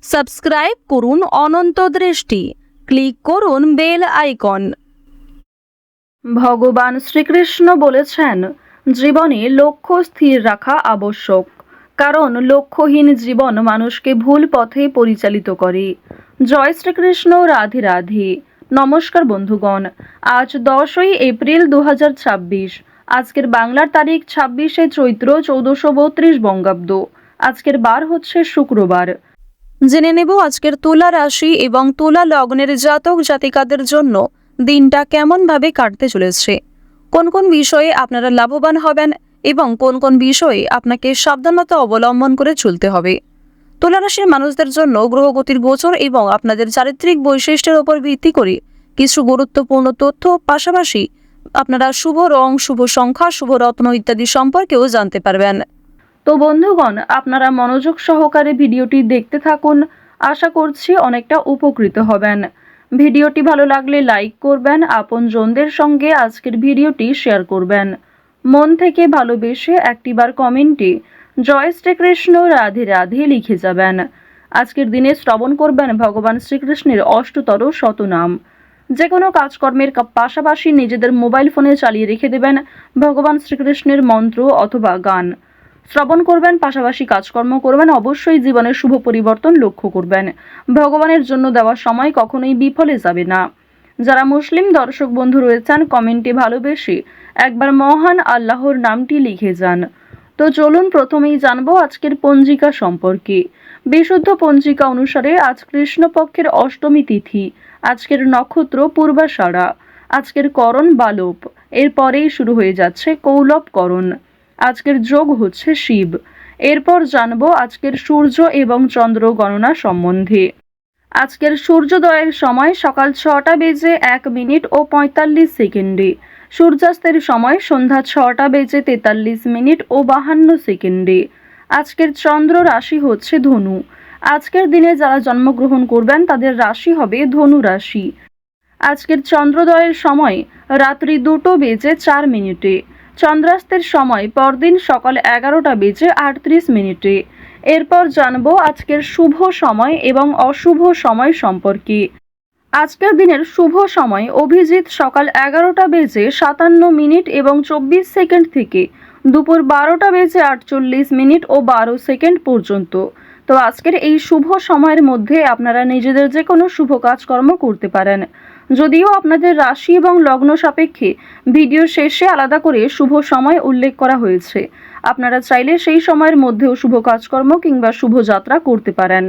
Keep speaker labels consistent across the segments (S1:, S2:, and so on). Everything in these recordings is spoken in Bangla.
S1: সাবস্ক্রাইব করুন অনন্ত দৃষ্টি, ক্লিক করুন বেল আইকন।
S2: ভগবান শ্রীকৃষ্ণ বলেছেন, জীবনে লক্ষ্য স্থির রাখা আবশ্যক, কারণ লক্ষ্যহীন জীবন মানুষকে ভুল পথে পরিচালিত করে। জয় শ্রীকৃষ্ণ, রাধে রাধে। নমস্কার বন্ধুগণ, আজ 10ই এপ্রিল 2026। আজকের বাংলার তারিখ 26শে চৈত্র 1432 বঙ্গাব্দ। আজকের বার হচ্ছে শুক্রবার।
S1: জেনে নেব আজকের তুলা রাশি এবং তুলা লগ্নের জাতক জাতিকাদের জন্য দিনটা কেমনভাবে কাটতে চলেছে, কোন কোন বিষয়ে আপনারা লাভবান হবেন এবং কোন কোন বিষয়ে আপনাকে সাবধানতা অবলম্বন করে চলতে হবে। তুলা রাশির মানুষদের জন্য গ্রহগতির গোচর এবং আপনাদের চারিত্রিক বৈশিষ্ট্যের উপর ভিত্তি করে কিছু গুরুত্বপূর্ণ তথ্য, পাশাপাশি আপনারা শুভ রং, শুভ সংখ্যা, শুভ রত্ন ইত্যাদি সম্পর্কেও জানতে পারবেন।
S2: তো বন্ধুগণ, আপনারা মনোযোগ সহকারে ভিডিওটি দেখতে থাকুন। আশা করছি অনেকটা উপকৃত হবেন। ভিডিওটি ভালো লাগলে লাইক করবেন, আপনজনদের সঙ্গে আজকের ভিডিওটি শেয়ার করবেন। মন থেকে ভালোবেসে একটিবার কমেন্টে জয় শ্রীকৃষ্ণ, রাধে রাধে লিখে যাবেন। আজকের দিনে শ্রবণ করবেন ভগবান শ্রীকৃষ্ণের অষ্টতর শতনাম। যে কোনো কাজকর্মের পাশাপাশি নিজেদের মোবাইল ফোনে চালিয়ে রেখে দেবেন ভগবান শ্রীকৃষ্ণের মন্ত্র অথবা গান। শ্রবণ করবেন, পাশাপাশি কাজকর্ম করবেন। অবশ্যই জীবনের শুভ পরিবর্তন লক্ষ্য করবেন। ভগবানের জন্য দেওয়া সময় কখনোই বিফলে যাবে না। যারা মুসলিম দর্শক বন্ধু রয়েছেন, কমেন্টে ভালোবেসে একবার মহান আল্লাহর নামটি লিখে যান। তো চলুন প্রথমেই জানবো আজকের পঞ্জিকা সম্পর্কে। বিশুদ্ধ পঞ্জিকা অনুসারে আজ কৃষ্ণপক্ষের অষ্টমী তিথি। আজকের নক্ষত্র পূর্বাষাঢ়া। আজকের করণ বালব। এরপরেই শুরু হয়ে যাচ্ছে কৌলব করণ। আজকের যোগ হচ্ছে শিব। এরপর জানবো আজকের সূর্য এবং চন্দ্র গণনা সম্বন্ধে। আজকের সূর্যোদয়ের সময় সকাল 6টা বেজে 1 মিনিট ও 45 সেকেন্ডে। সূর্যাস্তের সময় সন্ধ্যা 6টা বেজে 43 মিনিট ও 52 সেকেন্ডে। আজকের চন্দ্র রাশি হচ্ছে ধনু। আজকের দিনে যারা জন্মগ্রহণ করবেন তাদের রাশি হবে ধনু রাশি। আজকের চন্দ্রোদয়ের সময় রাত্রি 2টো বেজে 4 মিনিটে। চন্দ্রাস্তের সময় পরদিন সকাল 11টা বেজে 38 মিনিটে। এরপর জানবো আজকের শুভ সময় এবং অশুভ সময় সম্পর্কে। আজকের দিনের শুভ সময় অভিজিৎ সকাল 11টা বেজে 57 মিনিট এবং 24 সেকেন্ড থেকে দুপুর 12টা বেজে 48 মিনিট ও 12 সেকেন্ড পর্যন্ত। তো আজকের এই শুভ সময়ের মধ্যে আপনারা নিজেদের যে কোনো শুভ কাজকর্ম করতে পারেন। যদিও আপনাদের রাশি এবং লগ্ন সাপেক্ষে ভিডিও শেষে আলাদা করে শুভ সময় উল্লেখ করা হয়েছে, আপনারা চাইলে সেই সময়ের মধ্যেও শুভ কাজকর্ম কিংবা শুভ যাত্রা করতে পারেন।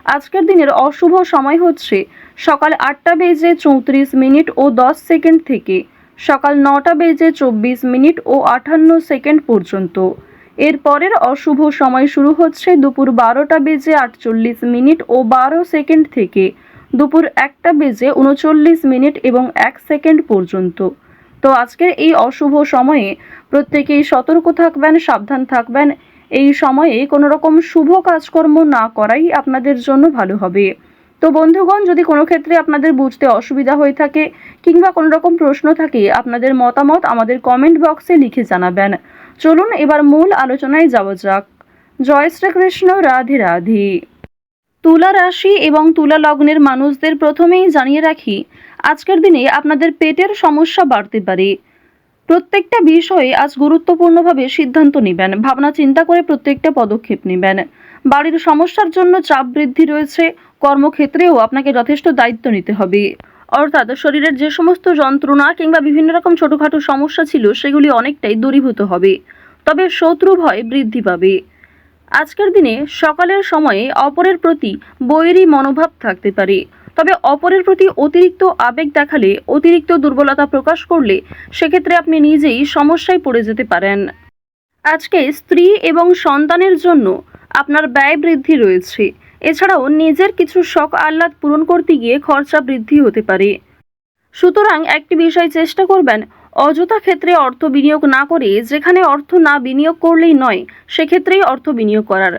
S2: আজকের দিনের অশুভ সময় হচ্ছে সকাল 8টা বেজে 34 মিনিট ও 10 সেকেন্ড থেকে সকাল 9টা বেজে 24 মিনিট ও 58 সেকেন্ড পর্যন্ত। এর পরের অশুভ সময় শুরু হচ্ছে দুপুর 12টা বেজে 48 মিনিট ও 12 সেকেন্ড থেকে দুপুর 1টা বেজে 39 মিনিট এবং 1 সেকেন্ড পর্যন্ত। তো আজকের এই অশুভ সময়ে প্রত্যেকেই সতর্ক থাকবেন, সাবধান থাকবেন। এই সময়ে কোনো রকম শুভ কাজকর্ম না করাই আপনাদের জন্য ভালো হবে। তো বন্ধুগণ, যদি কোনো ক্ষেত্রে আপনাদের বুঝতে অসুবিধা হয়ে থাকে কিংবা কোনো রকম প্রশ্ন থাকে, আপনাদের মতামত আমাদের কমেন্ট বক্সে লিখে জানাবেন। চলুন এবার মূল আলোচনায় যাওয়া যাক। জয় শ্রীকৃষ্ণ, রাধে রাধে। তুলা রাশি এবং তুলা লগ্নের মানুষদের প্রথমেই জানিয়ে রাখি, আজকের দিনে আপনাদের পেটের সমস্যা বাড়তে পারে। প্রত্যেকটা বিষয়ে আজ গুরুত্বপূর্ণভাবে সিদ্ধান্ত নেবেন, ভাবনা চিন্তা করে প্রত্যেকটা পদক্ষেপ নেবেন। বাড়ির সমস্যার জন্য চাপ বৃদ্ধি রয়েছে। কর্মক্ষেত্রেও আপনাকে যথেষ্ট দায়িত্ব নিতে হবে। অর্থাৎ শরীরের যে সমস্ত যন্ত্রণা কিংবা বিভিন্ন রকম ছোটখাটো সমস্যা ছিল সেগুলি অনেকটাই দূরীভূত হবে। তবে শত্রু ভয় বৃদ্ধি পাবে। আজকের দিনে সকালের সময়ে অপরের প্রতি বৈরী মনোভাব থাকতে পারে। তবে অপরের প্রতি অতিরিক্ত আবেগ দেখালে, অতিরিক্ত দুর্বলতা প্রকাশ করলে সেক্ষেত্রে আপনি নিজেই সমস্যায় পড়ে যেতে পারেন। আজকে স্ত্রী এবং সন্তানের জন্য আপনার ব্যয় বৃদ্ধি রয়েছে। এছাড়াও নিজের কিছু শখ আহ্লাদ পূরণ করতে গিয়ে খরচা বৃদ্ধি হতে পারে। সুতরাং একটি বিষয় চেষ্টা করবেন, অযথা ক্ষেত্রে অর্থ বিনিয়োগ না করে যেখানে অর্থ না বিনিয়োগ করলেই নয় সেক্ষেত্রেই অর্থ বিনিয়োগ করার।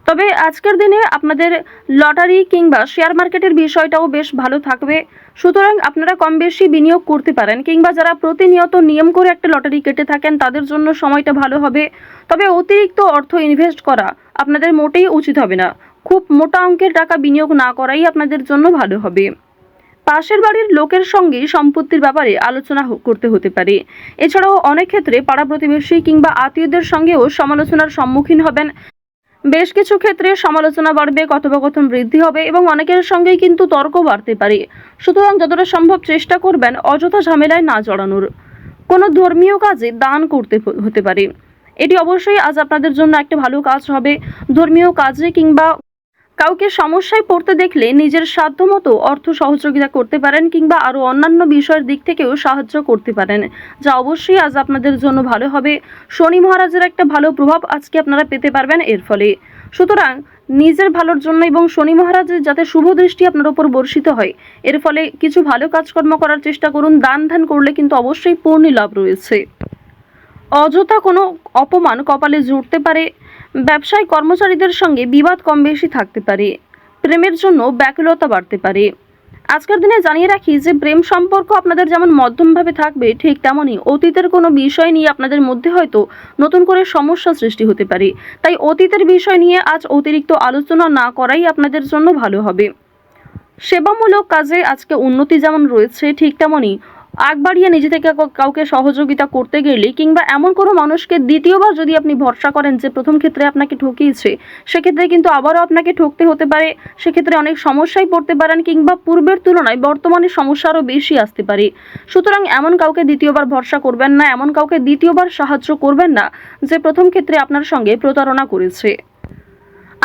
S2: তবে আজকের দিনে আপনাদের লটারি কিংবা শেয়ার মার্কেটের বিষয়টাও বেশ ভালো থাকবে। সুতরাং আপনারা কম বেশি বিনিয়োগ করতে পারেন, কিংবা যারা প্রতিনিয়ত নিয়ম করে একটা লটারি কেটে থাকেন তাদের জন্য সময়টা ভালো হবে। তবে অতিরিক্ত অর্থ ইনভেস্ট করা আপনাদের মোটেই উচিত হবে না। খুব মোটা অঙ্কের টাকা বিনিয়োগ না করাই আপনাদের জন্য ভালো হবে। পাশের বাড়ির লোকের সঙ্গে সম্পত্তির ব্যাপারে আলোচনা করতে হতে পারে। এছাড়াও অনেক ক্ষেত্রে পাড়া প্রতিবেশী কিংবা আত্মীয়দের সঙ্গেও সমালোচনার সম্মুখীন হবেন। বেশ কিছু ক্ষেত্রে সমালোচনা বাড়বে, কথোপকথন বৃদ্ধি হবে এবং অনেকের সঙ্গেই কিন্তু তর্ক বাড়তে পারে। সুতরাং যতটা সম্ভব চেষ্টা করবেন অযথা ঝামেলায় না জড়ানোর। কোনো ধর্মীয় কাজে দান করতে হতে পারে। এটি অবশ্যই আজ আপনাদের জন্য একটা ভালো কাজ হবে। ধর্মীয় কাজে কিংবা কাউকে সমস্যায় পড়তে দেখলে নিজের সাধ্যমতো অর্থ সহযোগিতা করতে পারেন কিংবা আরও অন্যান্য বিষয়ের দিক থেকেও সাহায্য করতে পারেন, যা অবশ্যই আজ আপনাদের জন্য ভালো হবে। শনি মহারাজের একটা ভালো প্রভাব আজকে আপনারা পেতে পারবেন এর ফলে। সুতরাং নিজের ভালোর জন্য এবং শনি মহারাজের যাতে শুভ দৃষ্টি আপনার উপর বর্ষিত হয়, এর ফলে কিছু ভালো কাজকর্ম করার চেষ্টা করুন। দান ধ্যান করলে কিন্তু অবশ্যই পূর্ণ লাভ রয়েছে। অযথা কোনো অপমান কপালে জুটতে পারে। ব্যবসায় কর্মচারীদের সঙ্গে বিবাদ কম বেশি থাকতে পারে। প্রেমের জন্য ব্যাকুলতা বাড়তে পারে। আজকের দিনে জানিয়ে রাখি যে প্রেম সম্পর্ক আপনাদের যেমন মধ্যমভাবে থাকবে, ঠিক তেমনই অতীতের কোনো বিষয় নিয়ে আপনাদের মধ্যে হয়তো নতুন করে সমস্যা সৃষ্টি হতে পারে। তাই অতীতের বিষয় নিয়ে আজ অতিরিক্ত আলোচনা না করাই আপনাদের জন্য ভালো হবে। সেবামূলক কাজে আজকে উন্নতি যেমন রয়েছে, ঠিক তেমনই আগ বাড়িয়ে নিজে থেকে কাউকে সহযোগিতা করতে গেলে কিংবা এমন কোনো মানুষকে দ্বিতীয়বার যদি আপনি ভরসা করেন যে প্রথম ক্ষেত্রে আপনাকে ঠকিয়েছে, সেক্ষেত্রে কিন্তু আবারও আপনাকে ঠকতে হতে পারে। সেক্ষেত্রে অনেক সমস্যায় পড়তে পারেন কিংবা পূর্বের তুলনায় বর্তমানে সমস্যা আরও বেশি আসতে পারে। সুতরাং এমন কাউকে দ্বিতীয়বার ভরসা করবেন না, এমন কাউকে দ্বিতীয়বার সাহায্য করবেন না যে প্রথম ক্ষেত্রে আপনার সঙ্গে প্রতারণা করেছে।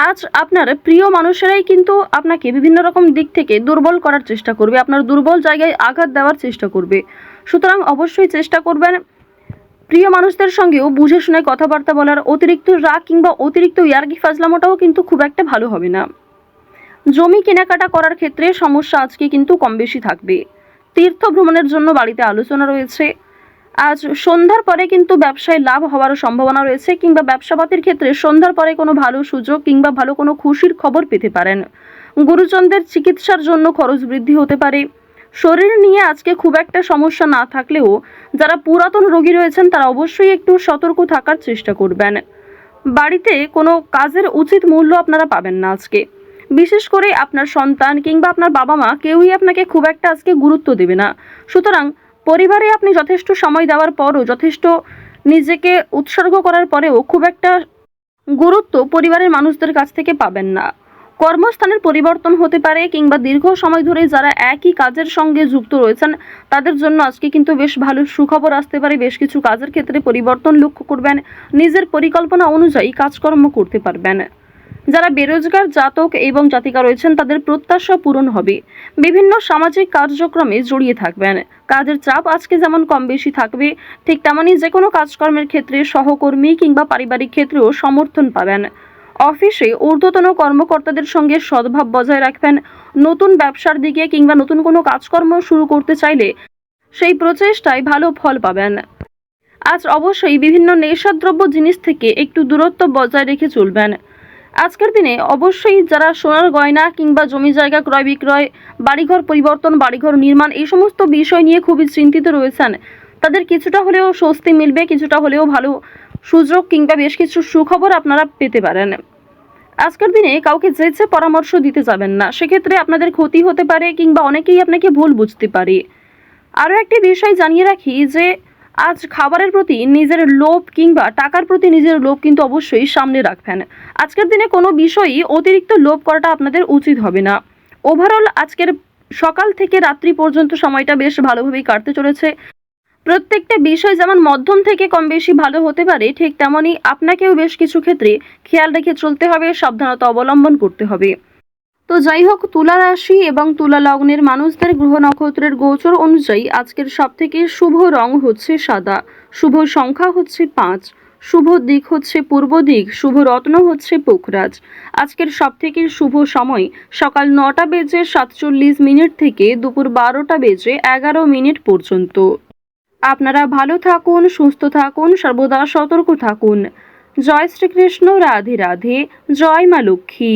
S2: আজ আপনার প্রিয় মানুষেরাই কিন্তু আপনাকে বিভিন্ন রকম দিক থেকে দুর্বল করার চেষ্টা করবে, আপনার দুর্বল জায়গায় আঘাত দেওয়ার চেষ্টা করবে। সুতরাং অবশ্যই চেষ্টা করবেন প্রিয় মানুষদের সঙ্গেও বুঝে শুনে কথাবার্তা বলার। অতিরিক্ত রাগ কিংবা অতিরিক্ত ইয়ার্কি ফাজলামোটাও কিন্তু খুব একটা ভালো হবে না। জমি কেনাকাটা করার ক্ষেত্রে সমস্যা আজকে কিন্তু কম বেশি থাকবে। তীর্থ ভ্রমণের জন্য বাড়িতে আলোচনা রয়েছে। আজ সন্ধ্যার পরে কিন্তু ব্যবসায় লাভ হওয়ার সম্ভাবনা রয়েছে কিংবা ব্যবসাপাতির ক্ষেত্রে সন্ধ্যার পরে কোনো ভালো সুযোগ কিংবা ভালো কোনো খুশির খবর পেতে পারেন। গুরুজনদের চিকিৎসার জন্য খরচ বৃদ্ধি হতে পারে। শরীর নিয়ে আজকে খুব একটা সমস্যা না থাকলেও যারা পুরাতন রোগী রয়েছেন তারা অবশ্যই একটু সতর্ক থাকার চেষ্টা করবেন। বাড়িতে কোনো কাজের উচিত মূল্য আপনারা পাবেন না আজকে। বিশেষ করে আপনার সন্তান কিংবা আপনার বাবা মা কেউই আপনাকে খুব একটা আজকে গুরুত্ব দেবে না। সুতরাং পরিবারে আপনি যথেষ্ট সময় দেওয়ার পরও, যথেষ্ট নিজেকে উৎসর্গ করার পরেও খুব একটা গুরুত্ব পরিবারের মানুষদের কাছ থেকে পাবেন না। কর্মস্থানের পরিবর্তন হতে পারে কিংবা দীর্ঘ সময় ধরে যারা একই কাজের সঙ্গে যুক্ত রয়েছেন তাদের জন্য আজকে কিন্তু বেশ ভালো সুখবর আসতে পারে। বেশ কিছু কাজের ক্ষেত্রে পরিবর্তন লক্ষ্য করবেন। নিজের পরিকল্পনা অনুযায়ী কাজকর্ম করতে পারবেন। যারা বেরোজগার জাতক এবং জাতিকা রয়েছেন তাদের প্রত্যাশা পূরণ হবে। বিভিন্ন সামাজিক কার্যক্রমে জড়িয়ে থাকবেন। কাজের চাপ আজকে যেমন কম বেশি থাকবে, ঠিক তেমনই যে কোনো কাজকর্মের ক্ষেত্রে সহকর্মী কিংবা পারিবারিক ক্ষেত্রেও সমর্থন পাবেন। অফিসে ঊর্ধ্বতন কর্মকর্তাদের সঙ্গে সদ্ভাব বজায় রাখবেন। নতুন ব্যবসার দিকে কিংবা নতুন কোনো কাজকর্ম শুরু করতে চাইলে সেই প্রচেষ্টায় ভালো ফল পাবেন। আজ অবশ্যই বিভিন্ন নেশাদ্রব্য জিনিস থেকে একটু দূরত্ব বজায় রেখে চলবেন। আজকের দিনে অবশ্যই যারা সোনার গয়না কিংবা জমি জায়গা ক্রয় বিক্রয়, বাড়িঘর পরিবর্তন, বাড়িঘর নির্মাণ এই সমস্ত বিষয় নিয়ে খুবই চিন্তিত রয়েছেন, তাদের কিছুটা হলেও স্বস্তি মিলবে, কিছুটা হলেও ভালো সুযোগ কিংবা বেশ কিছু সুখবর আপনারা পেতে পারেন। আজকের দিনে কাউকে যেচে পরামর্শ দিতে যাবেন না, সেক্ষেত্রে আপনাদের ক্ষতি হতে পারে কিংবা অনেকেই আপনাকে ভুল বুঝতে পারে। আরও একটি বিষয় জানিয়ে রাখি যে আজ খাবারের প্রতি নিজের লোভ কিংবা টাকার প্রতি নিজের লোভ কিন্তু অবশ্যই সামনে রাখবেন। আজকের দিনে কোনো বিষয়ই অতিরিক্ত লোভ করাটা আপনাদের উচিত হবে না। ওভারঅল আজকের সকাল থেকে রাত্রি পর্যন্ত সময়টা বেশ ভালোভাবেই কাটতে চলেছে। প্রত্যেকটা বিষয় যেমন মধ্যম থেকে কম বেশি ভালো হতে পারে, ঠিক তেমনই আপনাকেও বেশ কিছু ক্ষেত্রে খেয়াল রেখে চলতে হবে, সাবধানতা অবলম্বন করতে হবে। তো যাই হোক, তুলা রাশি এবং তুলা লগ্নের মানুষদের গ্রহ নক্ষত্রের গোচর অনুযায়ী আজকের সবথেকে শুভ রং হচ্ছে সাদা, শুভ সংখ্যা হচ্ছে 5, শুভ দিক হচ্ছে পূর্ব দিক, শুভ রত্ন হচ্ছে পোখরাজ। আজকের সবথেকে শুভ সময় সকাল 9:47 থেকে দুপুর 12:11 পর্যন্ত। আপনারা ভালো থাকুন, সুস্থ থাকুন, সর্বদা সতর্ক থাকুন। জয় শ্রীকৃষ্ণ, রাধে রাধে, জয় মা লক্ষ্মী।